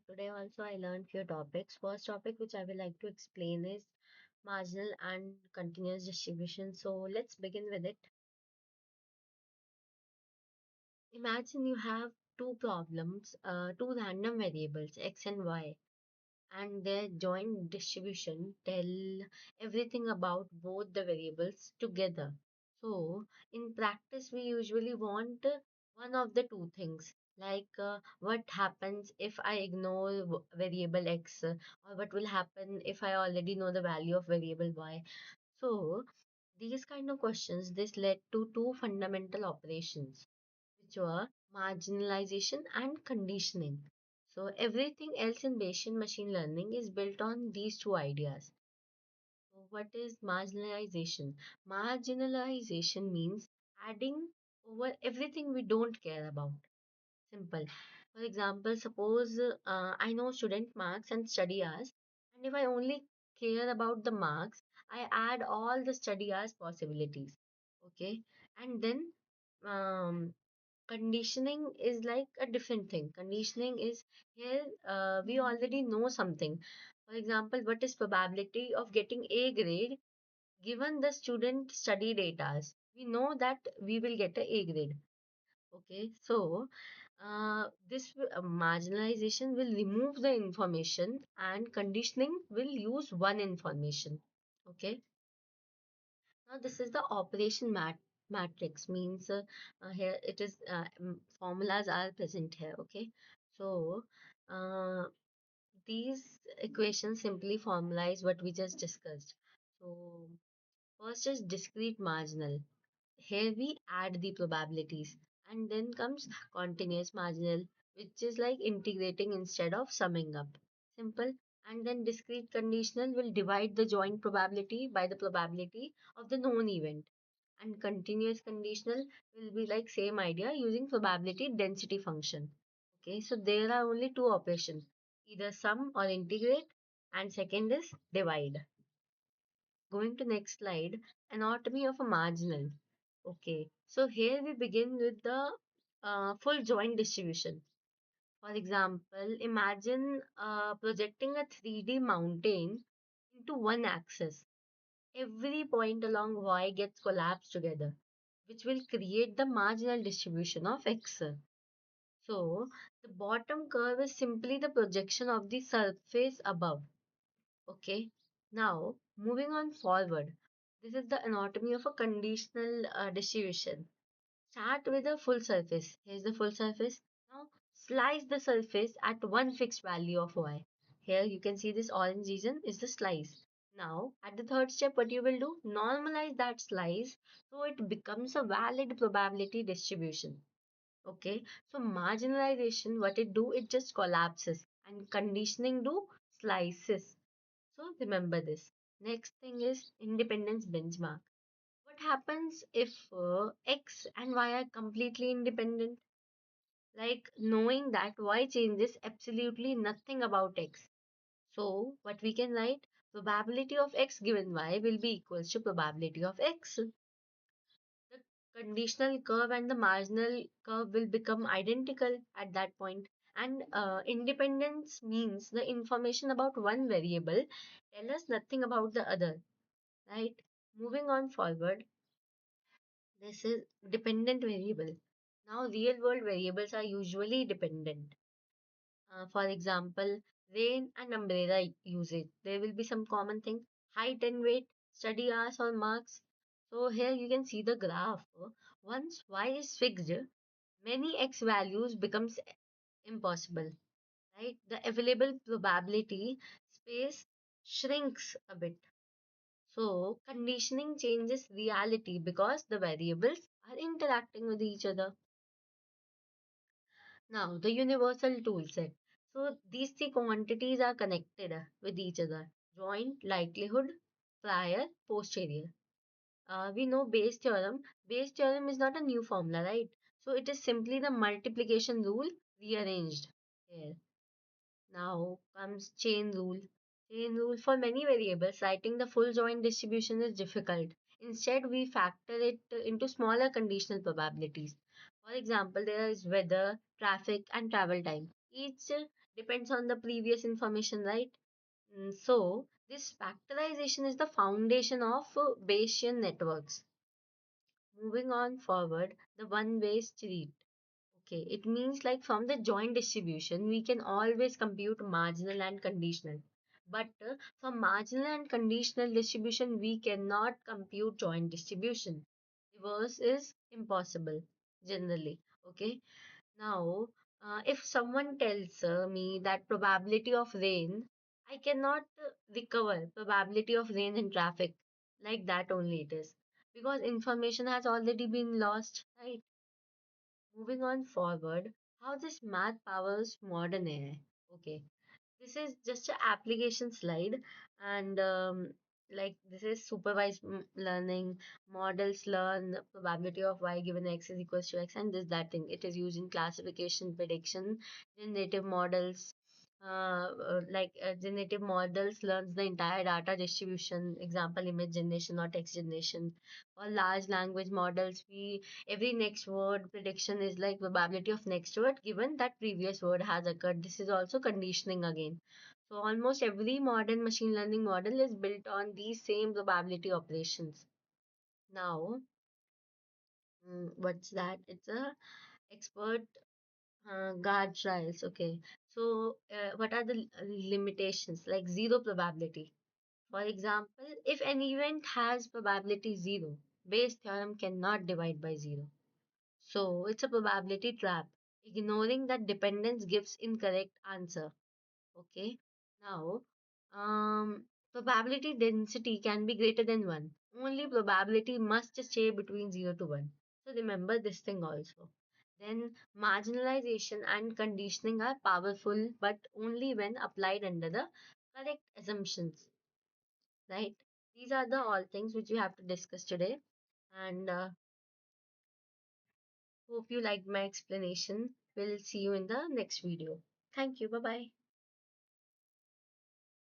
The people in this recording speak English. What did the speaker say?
Today also I learned few topics. First topic which I will like to explain is marginal and continuous distribution. So let's begin with it. Imagine you have two problems, two random variables x and y, and their joint distribution tell everything about both the variables together. So, in practice, we usually want one of the two things, like what happens if I ignore variable x, or what will happen if I already know the value of variable y. So, these kind of questions, this led to two fundamental operations which were marginalization and conditioning. So everything else in Bayesian machine learning is built on these two ideas. So what is marginalization? Marginalization means adding over everything we don't care about. Simple. For example, suppose I know student marks and study hours, and if I only care about the marks, I add all the study hours possibilities. Okay, and then um, conditioning is like a different thing. Conditioning is here we already know something. For example, what is probability of getting A grade given the student study data? We know that we will get a A grade. Okay, so marginalization will remove the information and conditioning will use one information. Okay. Now, this is the operation matrix means here it is formulas are present here. Okay, so uh, these equations simply formalize what we just discussed. So first is discrete marginal. Here we add the probabilities, and then comes continuous marginal, which is like integrating instead of summing up. Simple. And then discrete conditional will divide the joint probability by the probability of the known event. And continuous conditional will be like same idea using probability density function. Okay, so there are only two operations, either sum or integrate, and second is divide. Going to next slide, anatomy of a marginal. Okay, so here we begin with the full joint distribution. For example, imagine projecting a 3D mountain into one axis. Every point along y gets collapsed together, which will create the marginal distribution of x. So, the bottom curve is simply the projection of the surface above. Okay, now moving on forward. This is the anatomy of a conditional distribution. Start with a full surface. Here's the full surface. Now slice the surface at one fixed value of y. Here you can see this orange region is the slice. Now at the third step, what you will do? Normalize that slice so it becomes a valid probability distribution. Okay, so marginalization, what it do? It just collapses, and conditioning do slices. So remember this. Next thing is independence benchmark. What happens if x and y are completely independent? Like knowing that y changes absolutely nothing about x. So what we can write, probability of x given y will be equals to probability of x. The conditional curve and the marginal curve will become identical at that point. And independence means the information about one variable tell us nothing about the other, right? Moving on forward, this is dependent variable. Now, real world variables are usually dependent. For example, rain and umbrella usage. There will be some common thing, height and weight, study hours or marks. So here you can see the graph. Once y is fixed, many x values becomes impossible, right? The available probability space shrinks a bit. So conditioning changes reality because the variables are interacting with each other. Now, the universal tool set. So these three quantities are connected with each other. Joint, likelihood, prior, posterior. We know Bayes theorem. Bayes theorem is not a new formula, right? So it is simply the multiplication rule rearranged here. Now comes chain rule. Chain rule for many variables, writing the full joint distribution is difficult. Instead, we factor it into smaller conditional probabilities. For example, there is weather, traffic, and travel time. Each depends on the previous information, right? So this factorization is the foundation of Bayesian networks. Moving on forward, the one-way street. Okay, it means like from the joint distribution, we can always compute marginal and conditional. But for marginal and conditional distribution, we cannot compute joint distribution. Reverse is impossible generally. Okay, now if someone tells me that probability of rain, I cannot recover probability of rain in traffic. Like that only it is. Because information has already been lost, right? Moving on forward, how this math powers modern AI. Okay, this is just an application slide, and like this is supervised learning. Models learn the probability of y given x is equals to x, and this that thing. It is used in classification, prediction, generative models. Generative models learns the entire data distribution, example image generation or text generation. For large language models, we every next word prediction is like probability of next word given that previous word has occurred. This is also conditioning again. So almost every modern machine learning model is built on these same probability operations. Now, what's that? It's a expert guard trials. Okay. So what are the limitations? Like zero probability. For example, if an event has probability zero, Bayes' theorem cannot divide by zero. So it's a probability trap. Ignoring that dependence gives incorrect answer. Okay. Now, probability density can be greater than 1. Only probability must stay between 0 to 1. So remember this thing also. Then marginalization and conditioning are powerful, but only when applied under the correct assumptions, right? These are the all things which we have to discuss today. And hope you liked my explanation. We'll see you in the next video. Thank you. Bye bye.